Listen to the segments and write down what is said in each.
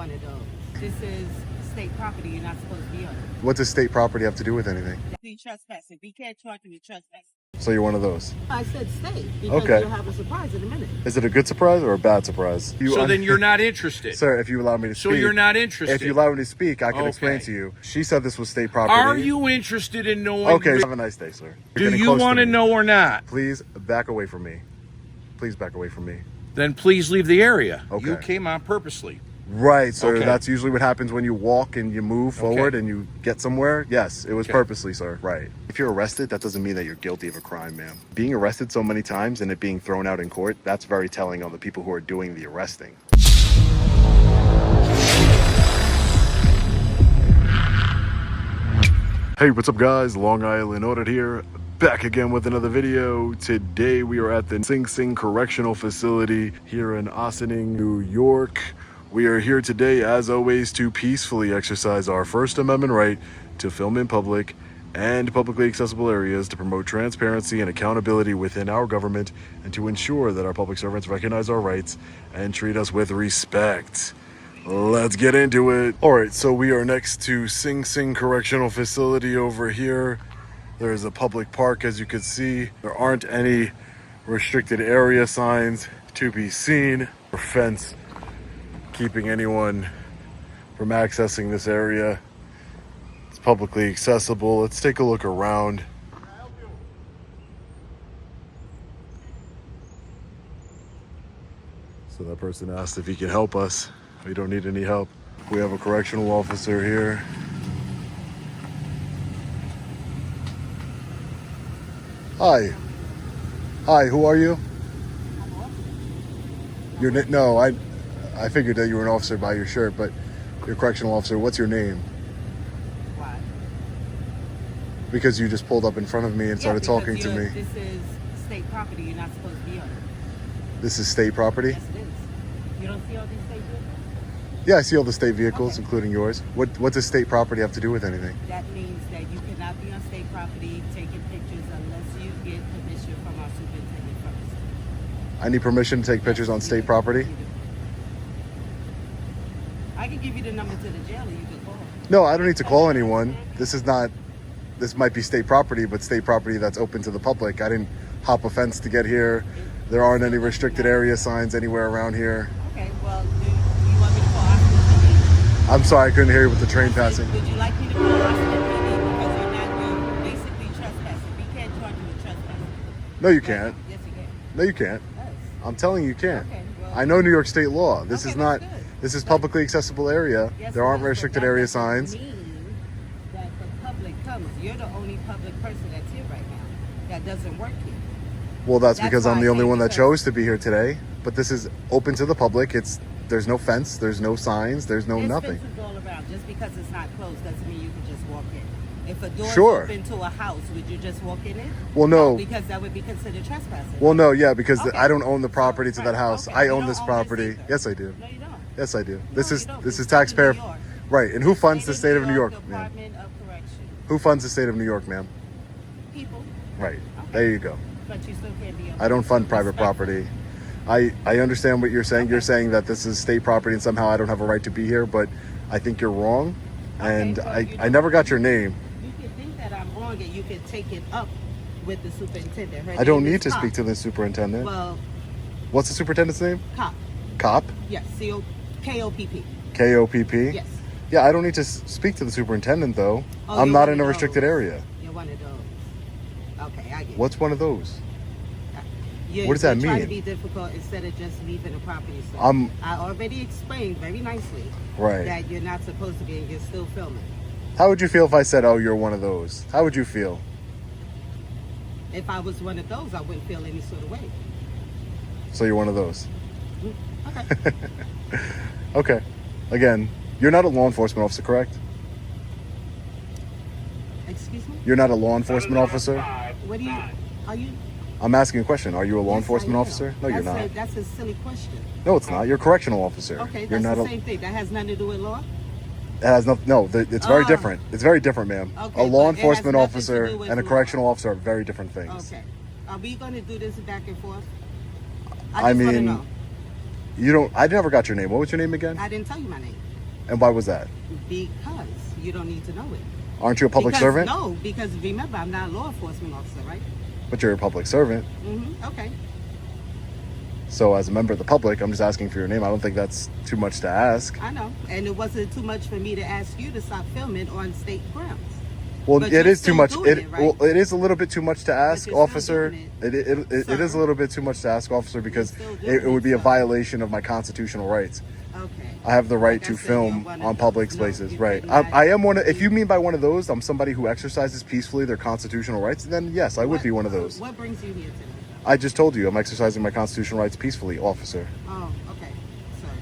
one of those. This is state property. You're not supposed to be on it. What does state property have to do with anything? You trespassing. We can't charge you with trespassing. So you're one of those. I said state because Okay. you'll have a surprise in a minute. Is it a good surprise or a bad surprise? So then you're not interested. Sir, if you allow me to speak. So you're not interested. If you allow me to speak, I can explain Okay. to you. She said this was state property. Are you interested in knowing? Okay, have a nice day, sir. Do you want to know or not? Please back away from me. Please back away from me. Then please leave the area. Okay. You came on purposely. Right, sir. Okay. That's usually what happens when you walk and you move forward and you get somewhere. Yes, it was Okay. purposely, sir. Right. If you're arrested, that doesn't mean that you're guilty of a crime, ma'am. Being arrested so many times and it being thrown out in court, that's very telling on the people who are doing the arresting. Hey, what's up, guys? Long Island Audit here. Back again with another video. Today we are at the Sing Sing Correctional Facility here in Ossining, New York. We are here today, as always, to peacefully exercise our First Amendment right to film in public and publicly accessible areas to promote transparency and accountability within our government and to ensure that our public servants recognize our rights and treat us with respect. Let's get into it. All right, so we are next to Sing Sing Correctional Facility over here. There's a public park, as you can see. There aren't any restricted area signs to be seen or fence keeping anyone from accessing this area. It's publicly accessible. Let's take a look around. So that person asked if he can help us. We don't need any help. We have a correctional officer here. Hi. Hi, who are you? No, I figured that you were an officer by your shirt, but you're a correctional officer. What's your name? Why? Because you just pulled up in front of me and started talking to me. This is state property. You're not supposed to be on it. This is state property? Yes, it is. You don't see all these state vehicles? Yeah, I see all the state vehicles, Okay. including yours. What does state property have to do with anything? That means that you cannot be on state property taking pictures unless you get permission from our superintendent first. I need permission to take pictures on state property? You do. I can give you the number to the jail and you can call. No, I don't need to call anyone. This might be state property, but state property that's open to the public. I didn't hop a fence to get here. There aren't any restricted area signs anywhere around here. Okay, well, do you want me to call Austin? I'm sorry, I couldn't hear you with the train passing. Would you like me to call Austin because you're basically trespassing? We can't charge you with trespassing. No, you can't. Yes, you can. No, you can't. Yes. I'm telling you can't. Okay, well, I know New York state law. This Okay, is not, that's good. this is publicly accessible area. Yes, There it aren't is, but restricted that area doesn't signs. mean that the public comes. You're the only public person that's here right now. That doesn't work here. Well, that's That's because why I'm I the only say one that because- chose to be here today. But this is open to the public. There's no fence, there's no signs, there's no There's nothing. fences all around. Just because it's not closed doesn't mean you can just walk in. If a door Sure. is open to a house, would you just walk in it? Well, no. Because that would be considered trespassing. Well, no, yeah, because Okay. I don't own the property to that house. Okay. I You own don't this own property. this either. Yes, I do. No, you don't. Yes, I do. No, This you is don't. this It's is the state of taxpayer. New York. Right. And who funds the state of New York, ma'am? Department of Correction. Who funds the state of New York, ma'am? People. Right. Okay. There you go. But you still can't be. I don't fund private respectful. property. I understand what you're saying. You're saying that this is state property and somehow I don't have a right to be here, but I think you're wrong. And Okay, well, you I never got your name. You can think that I'm wrong, and you can take it up with the superintendent. Her I don't name need is to Cop. speak to the superintendent. Well, What's the superintendent's name? Cop. Cop? Yes. K-O-P-P. K-O-P-P? Yes. Yeah, I don't need to speak to the superintendent, though. Oh, I'm you're not one in of a restricted those. area. You're one of those. Okay, I get it. What's one of those? You're, what does that you're trying mean? to be difficult instead of just leaving the property. So I'm- I already explained very nicely Right. that you're not supposed to be, and you're still filming. How would you feel if I said, oh, you're one of those? How would you feel? If I was one of those, I wouldn't feel any sort of way. So you're one of those. Okay. Okay. Again, you're not a law enforcement officer, correct? Excuse me? You're not a law enforcement officer? What do you? Are you? I'm asking a question. Are you a law Yes, enforcement I am. officer? No, you're not. That's a silly question. No, it's not. You're a correctional officer. Okay, You're that's not the a. same thing. That has nothing to do with law. It has nothing. No, it's very Oh. different. It's very different, ma'am. Okay, A law but it has enforcement nothing to officer do with and a law. correctional officer are very different things. Okay. Are we going to do this back and forth? I just wanna mean, know. you don't. I never got your name. What was your name again? I didn't tell you my name. And why was that? Because you don't need to know it. Aren't you a public servant? No, because remember, I'm not a law enforcement officer, right? But you're a public servant. Okay. So as a member of the public, I'm just asking for your name. I don't think that's too much to ask. I know. And it wasn't too much for me to ask you to stop filming on state grounds. Well, But it you're is too still much. doing it, right? Well, it is a little bit too much to ask, you're still officer. doing It is a little bit too much to ask, officer, because still doing it would be a so. violation of my constitutional rights. Okay. I have the right Like I to said, film you're one of on those. public No, spaces, you right? did not. I am one of. If you mean by one of those, I'm somebody who exercises peacefully their constitutional rights. Then yes, I would be one of those. What brings you here today? I just told you I'm exercising my constitutional rights peacefully, officer. Oh, okay. Sorry.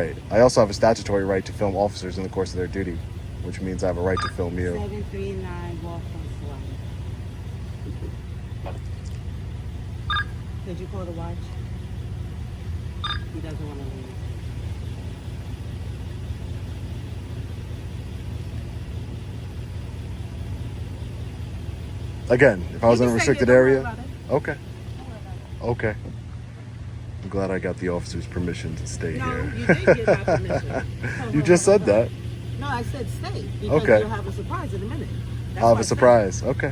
Right. I also have a statutory right to film officers in the course of their duty, which means I have a right to film you. 739 Waltham Lane. Did you call the watch? He doesn't want to leave. Again, if I was in a You can say restricted it, don't worry area, about it. okay, Don't worry about okay. I'm glad I got the officer's permission to stay it. No, here. you did get my permission. You just said that. No, I said stay because Okay. you'll have a surprise in a minute. That's I'll have why I a said- surprise. Okay.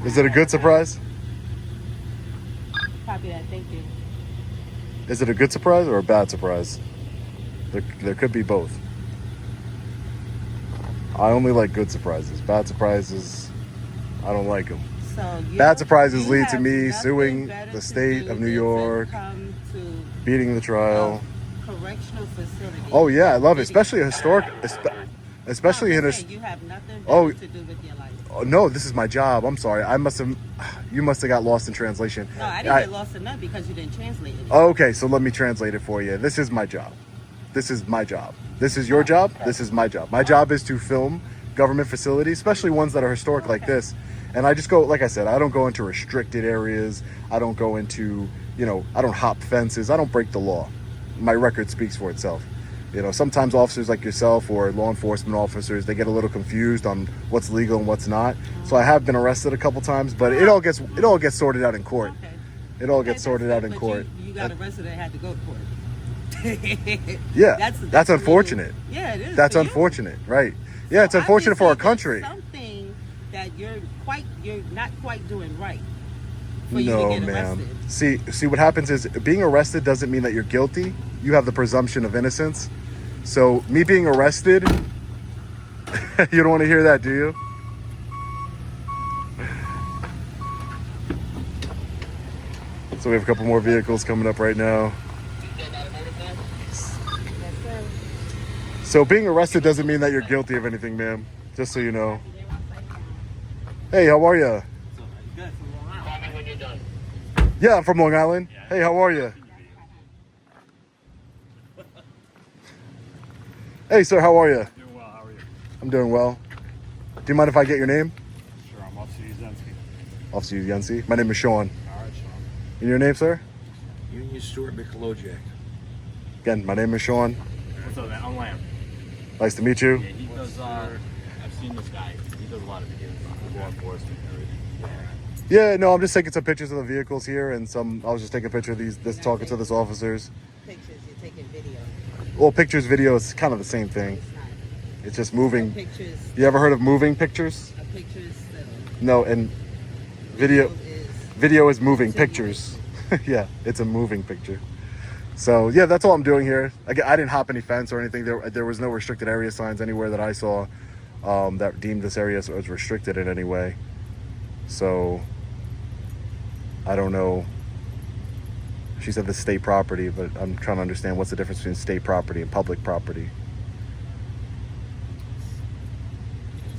Is it a good surprise? Copy that. Thank you. Is it a good surprise or a bad surprise? There could be both. I only like good surprises. Bad surprises, I don't like them. So Bad surprises you lead to have me nothing suing better the to state do of New than to York, come to beating the trial. correctional facility. Oh yeah, I love it, especially a historic, especially in a. You have nothing better Oh. to do with your life. Oh, no, this is my job. I'm sorry. You must have got lost in translation. No, I didn't get lost in that because you didn't translate it. Okay, so let me translate it for you. This is my job. This is my job. This is your job. This is my job. My job is to film government facilities, especially ones that are historic like this. And I just go, like I said, I don't go into restricted areas. I don't go into, I don't hop fences. I don't break the law. My record speaks for itself. Sometimes officers like yourself or law enforcement officers, they get a little confused on what's legal and what's not. So I have been arrested a couple times, but it all gets sorted out in court. Okay. It all gets sorted out in But court. You got arrested and had to go to court. Yeah, that's unfortunate. Yeah, it is. That's for you. unfortunate, right? Yeah, it's unfortunate for our country. Something that you're not quite doing right. For you No, to get ma'am. arrested. See, what happens is being arrested doesn't mean that you're guilty. You have the presumption of innocence. So me being arrested, you don't want to hear that, do you? So we have a couple more vehicles coming up right now. Yes, sir. So being arrested doesn't mean that you're guilty of anything, ma'am. Just so you know. Hey, how are you? Yeah, I'm from Long Island. Hey, how are you? Hey, sir, how are you? Doing well, how are you? I'm doing well. Do you mind if I get your name? Sure, I'm Officer Uzensky. Officer Yensi. My name is Sean. All right, Sean. And your name, sir? Union Stewart McLojak. Again, my name is Sean. What's up, man? I'm Lamb. Nice to meet you. Yeah, he does, I've seen this guy. He does a lot of videos on law enforcement and everything. Yeah, no, I'm just taking some pictures of the vehicles here and I was just taking a picture of talking to this officers. Pictures, you're taking video. Well, pictures, video is kind of the same thing. It's not. It's just moving. Pictures, You ever heard of moving pictures? a picture is still. No, and video is is moving pictures. Yeah, it's a moving picture. So yeah, that's all I'm doing here. Again, I didn't hop any fence or anything. There was no restricted area signs anywhere that I saw that deemed this area as restricted in any way. So I don't know. She said the state property, but I'm trying to understand what's the difference between state property and public property.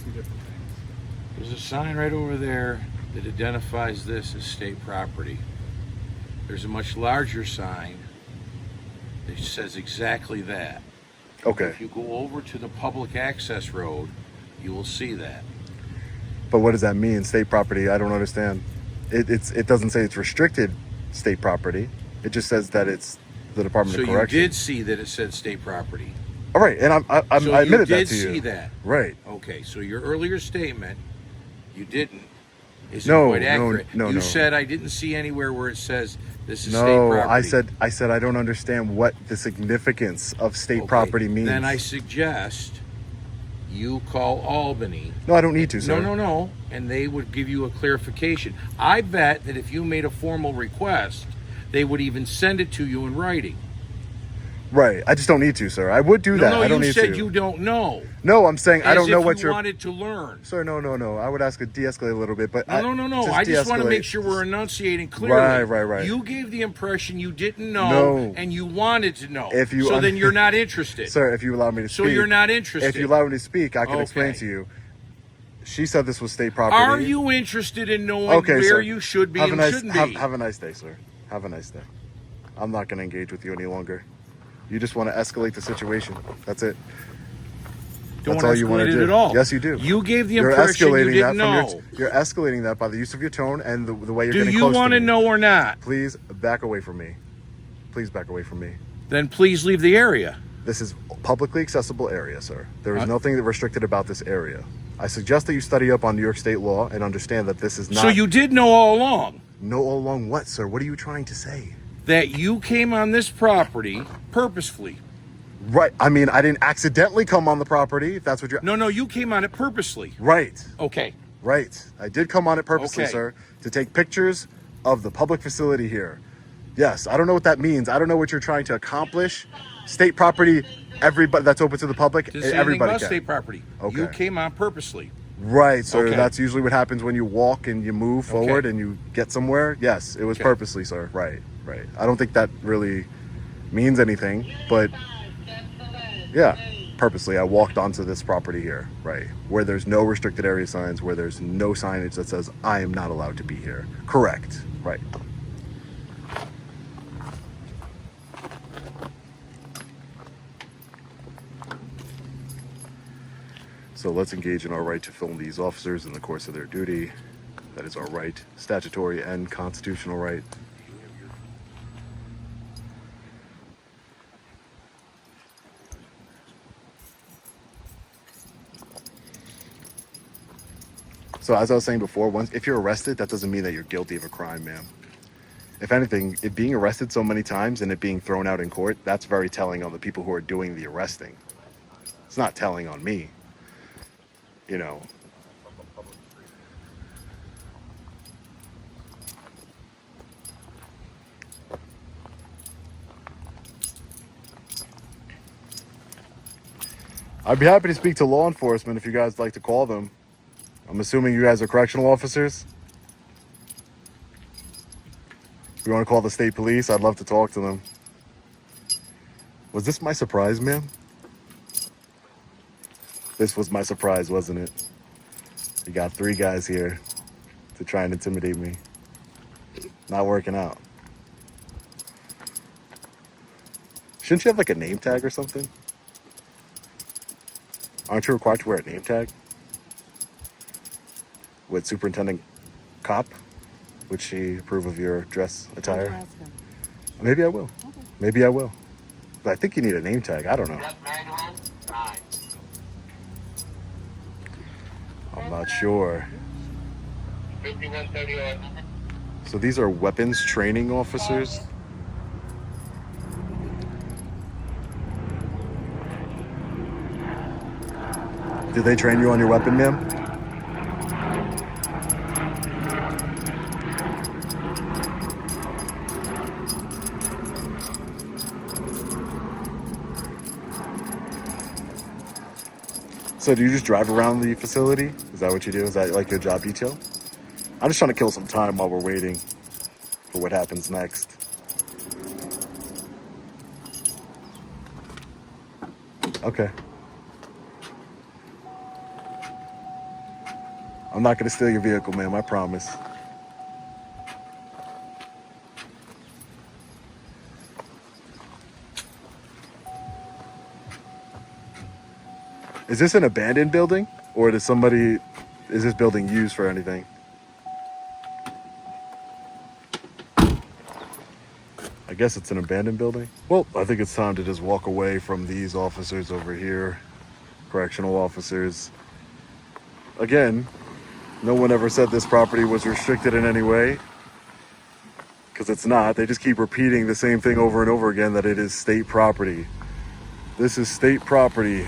Two different things. There's a sign right over there that identifies this as state property. There's a much larger sign that says exactly that. Okay, If you go over to the public access road, you will see that. but what does that mean? State property? I don't understand. It doesn't say it's restricted state property. It just says that it's the Department So of you Correction. did see that it said state property. All right, and I So admitted you that did to you. see that. Right. Okay, so your earlier statement, you didn't, isn't No, quite no, accurate. no, You no. said I didn't see anywhere where it says This is state No, property. I said I don't understand what the significance of state property means. Then I suggest you call Albany. No, I don't need to, sir. No. And they would give you a clarification. I bet that if you made a formal request, they would even send it to you in writing. Right. I just don't need to, sir. I would do that. No, I don't you need said to. you don't know. No, I'm saying I As don't know if what you you're. wanted to learn. Sir, no. I would ask to de-escalate a little bit, but No. I just want to de-escalate. make sure we're enunciating clearly. Right. You gave the impression you didn't know, No. and you wanted to know. If you so un- then you're not interested. Sir, if you allow me to speak. So you're not interested. If you allow me to speak, I can explain Okay. to you. She said this was state property. Are you interested in knowing Okay, where sir. you should be have and a nice, shouldn't have, be? have a nice day, sir. Have a nice day. I'm not going to engage with you any longer. You just want to escalate the situation. That's it. Don't That's all you want to escalate it do. at all. Yes, you do. You gave the You're impression you escalating didn't that from know. you're escalating that by the use of your tone and the way you're Do getting you close want to to me. know or not? Please back away from me. Please back away from me. Then please leave the area. This is publicly accessible area, sir. There is nothing that restricted about this area. I suggest that you study up on New York state law and understand that this is not. So you did know all along know all along what, sir? What are you trying to say? that you came on this property purposefully. Right. I mean, I didn't accidentally come on the property, if that's what you're. No, you came on it purposely. Right. Okay. Right. I did come on it purposely, Okay. sir, to take pictures of the public facility here. Yes. I don't know what that means. I don't know what you're trying to accomplish. State property, everybody that's open to the public, Didn't say anything everybody about can. state property. Okay. You came on purposely. Right, sir. Okay. That's usually what happens when you walk and you move forward Okay. and you get somewhere. Yes, it was Okay. purposely, sir. Right. I don't think that really means anything, but yeah, purposely. I walked onto this property here, right, where there's no restricted area signs, where there's no signage that says I am not allowed to be here. Correct. Right. So let's engage in our right to film these officers in the course of their duty. That is our right, statutory and constitutional right. So as I was saying before, if you're arrested, that doesn't mean that you're guilty of a crime, ma'am. If anything, it being arrested so many times and it being thrown out in court, that's very telling on the people who are doing the arresting. It's not telling on me. You know. I'd be happy to speak to law enforcement if you guys like to call them. I'm assuming you guys are correctional officers. If you want to call the state police, I'd love to talk to them. Was this my surprise, ma'am? This was my surprise, wasn't it? You got 3 guys here to try and intimidate me. Not working out. Shouldn't you have like a name tag or something? Aren't you required to wear a name tag? With Superintendent Cop? Would she approve of your dress attire? Ask him. Maybe I will. Maybe I will. But I think you need a name tag. I don't know. I'm not sure. So these are weapons training officers? Did they train you on your weapon, ma'am? So do you just drive around the facility? Is that what you do? Is that like your job detail? I'm just trying to kill some time while we're waiting for what happens next. Okay. I'm not gonna steal your vehicle, ma'am, I promise. Is this an abandoned building? Or is this building used for anything? I guess it's an abandoned building. Well, I think it's time to just walk away from these officers over here. Correctional officers. Again, no one ever said this property was restricted in any way. because it's not. They just keep repeating the same thing over and over again, that it is state property. This is state property.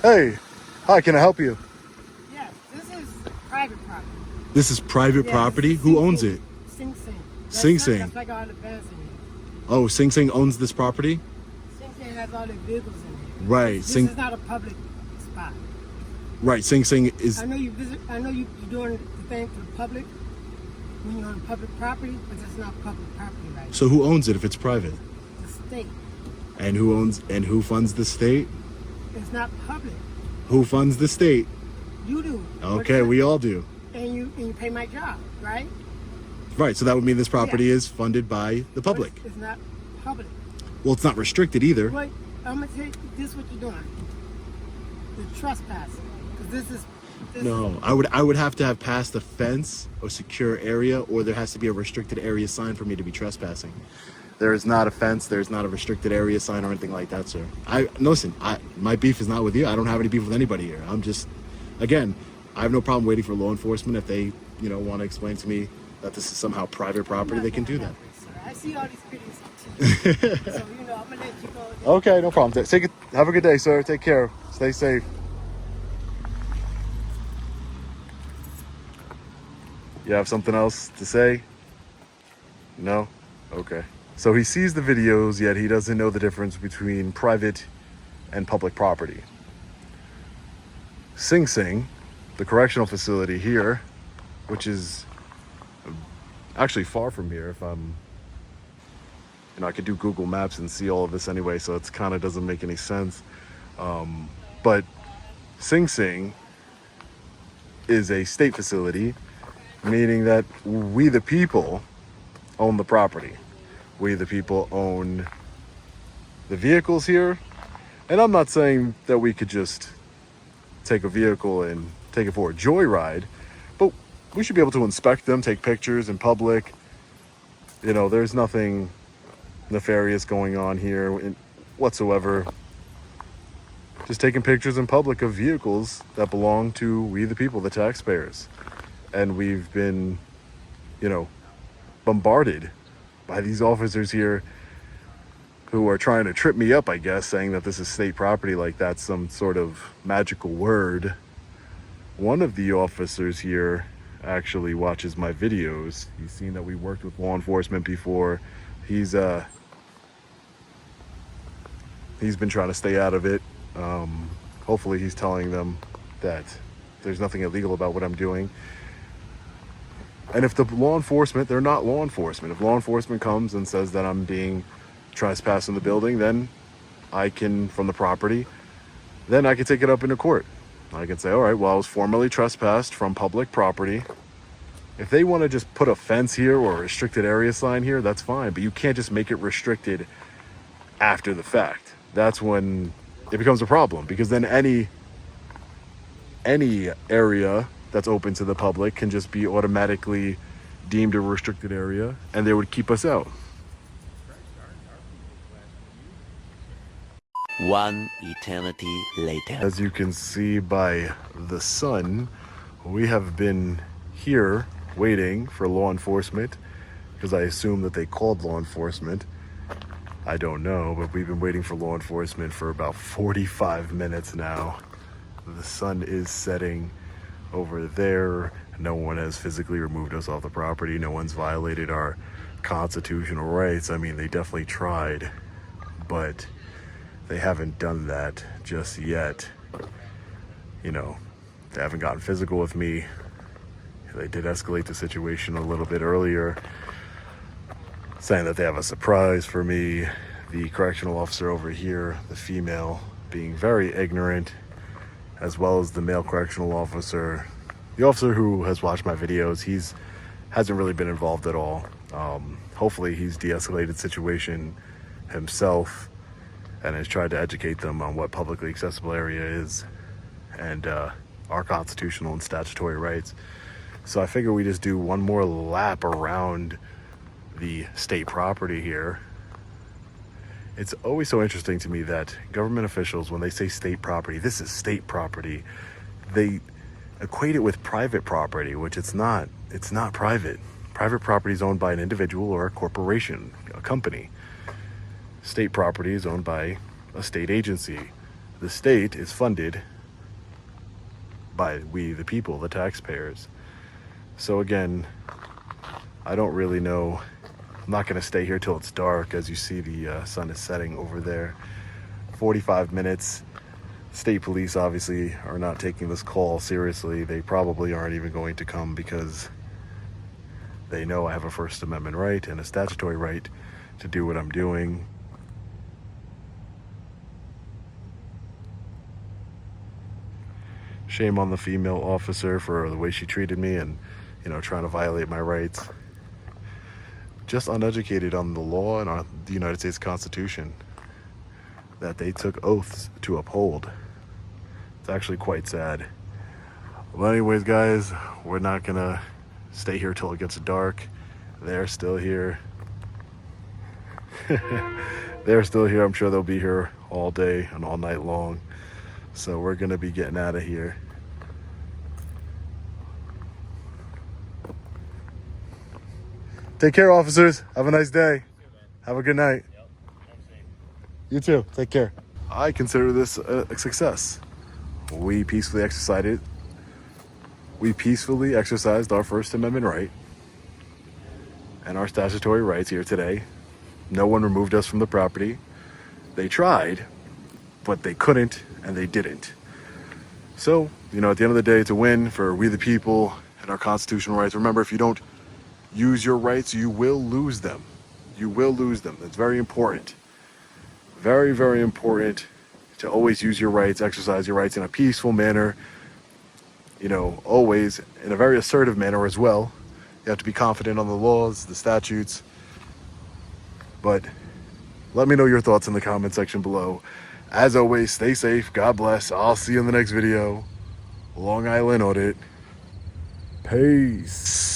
Hey, hi, can I help you? Yes, this is private property. This is private Yes, property? Who owns it? Sing Sing. Sing Sing. That's like all the vans in it. Oh, Sing Sing owns this property? Sing Sing has all the vehicles in it. Right. This Sing is not a public spot. Right, Sing Sing is I know you visit. I know you're doing the thing for the public when you're on public property, but it's not public property, right? so who owns it if it's private? The state. And who funds the state? It's not public. Who funds the state? You do. Okay, we all do. And you pay my job, right? Right, so that would mean this property Yeah. is funded by the public. But it's not public. Well, it's not restricted either. Wait, I'm gonna tell you this: what you're doing. The trespassing, because this is. No, I would have to have passed a fence or secure area, or there has to be a restricted area sign for me to be trespassing. There is not a fence, there's not a restricted area sign or anything like that, sir. Listen, my beef is not with you. I don't have any beef with anybody here. I'm just, again, I have no problem waiting for law enforcement. If they, want to explain to me that this is somehow private property, they can do that. I see all these videos on TV, so I'm gonna let you go. Okay, no problem. Have a good day, sir. Take care. Stay safe. You have something else to say? No? Okay. So he sees the videos, yet he doesn't know the difference between private and public property. Sing Sing, the correctional facility here, which is actually far from here, if I'm, I could do Google Maps and see all of this anyway, so it's kind of doesn't make any sense. But Sing Sing is a state facility, meaning that we the people own the property. We the people own the vehicles here. And I'm not saying that we could just take a vehicle and take it for a joyride, but we should be able to inspect them, take pictures in public. There's nothing nefarious going on here whatsoever. Just taking pictures in public of vehicles that belong to we the people, the taxpayers. And we've been, bombarded by these officers here who are trying to trip me up, I guess, saying that this is state property like that's some sort of magical word. One of the officers here actually watches my videos. He's seen that we worked with law enforcement before. He's been trying to stay out of it. Hopefully he's telling them that there's nothing illegal about what I'm doing. And if the law enforcement, they're not law enforcement. If law enforcement comes and says that I'm being trespassed in the building, then I can, from the property, then I can take it up into court. I can say, all right, well, I was formally trespassed from public property. If they want to just put a fence here or a restricted area sign here, that's fine. But you can't just make it restricted after the fact. That's when it becomes a problem, because then any area that's open to the public can just be automatically deemed a restricted area, and they would keep us out. One eternity later. As you can see by the sun, we have been here waiting for law enforcement, because I assume that they called law enforcement. I don't know, but we've been waiting for law enforcement for about 45 minutes now. The sun is setting over there. No one has physically removed us off the property. No one's violated our constitutional rights. I mean, they definitely tried, but they haven't done that just yet. They haven't gotten physical with me. They did escalate the situation a little bit earlier, saying that they have a surprise for me. The correctional officer over here, the female, being very ignorant, as well as the male correctional officer. The officer who has watched my videos, hasn't really been involved at all. Hopefully he's de-escalated the situation himself and has tried to educate them on what publicly accessible area is and our constitutional and statutory rights. So I figure we just do one more lap around the state property here. It's always so interesting to me that government officials, when they say state property, this is state property, equate it with private property, which it's not. It's not private. Private property is owned by an individual or a corporation, a company. State property is owned by a state agency. The state is funded by we, the people, the taxpayers. So again, I don't really know. I'm not going to stay here till it's dark. As you see, the sun is setting over there. 45 minutes. State police obviously are not taking this call seriously. They probably aren't even going to come because they know I have a First Amendment right and a statutory right to do what I'm doing. Shame on the female officer for the way she treated me and, you know, trying to violate my rights. Just uneducated on the law and on the United States Constitution that they took oaths to uphold. It's actually quite sad. Well, anyways, guys, we're not gonna stay here till it gets dark. They're still here. They're still here. I'm sure they'll be here all day and all night long. So we're gonna be getting out of here. Take care, officers. Have a nice day. Have a good night. You too. Take care. I consider this a success. We peacefully exercised it. We peacefully exercised our First Amendment right and our statutory rights here today. No one removed us from the property. They tried, but they couldn't, and they didn't. So, you know, at the end of the day, it's a win for we the people and our constitutional rights. Remember, if you don't use your rights, you will lose them. You will lose them. It's very important. Very, very important to always use your rights, exercise your rights in a peaceful manner, you know, always in a very assertive manner as well. You have to be confident on the laws, the statutes. But let me know your thoughts in the comment section below. As always, stay safe. God bless. I'll see you in the next video. Long Island Audit. Peace.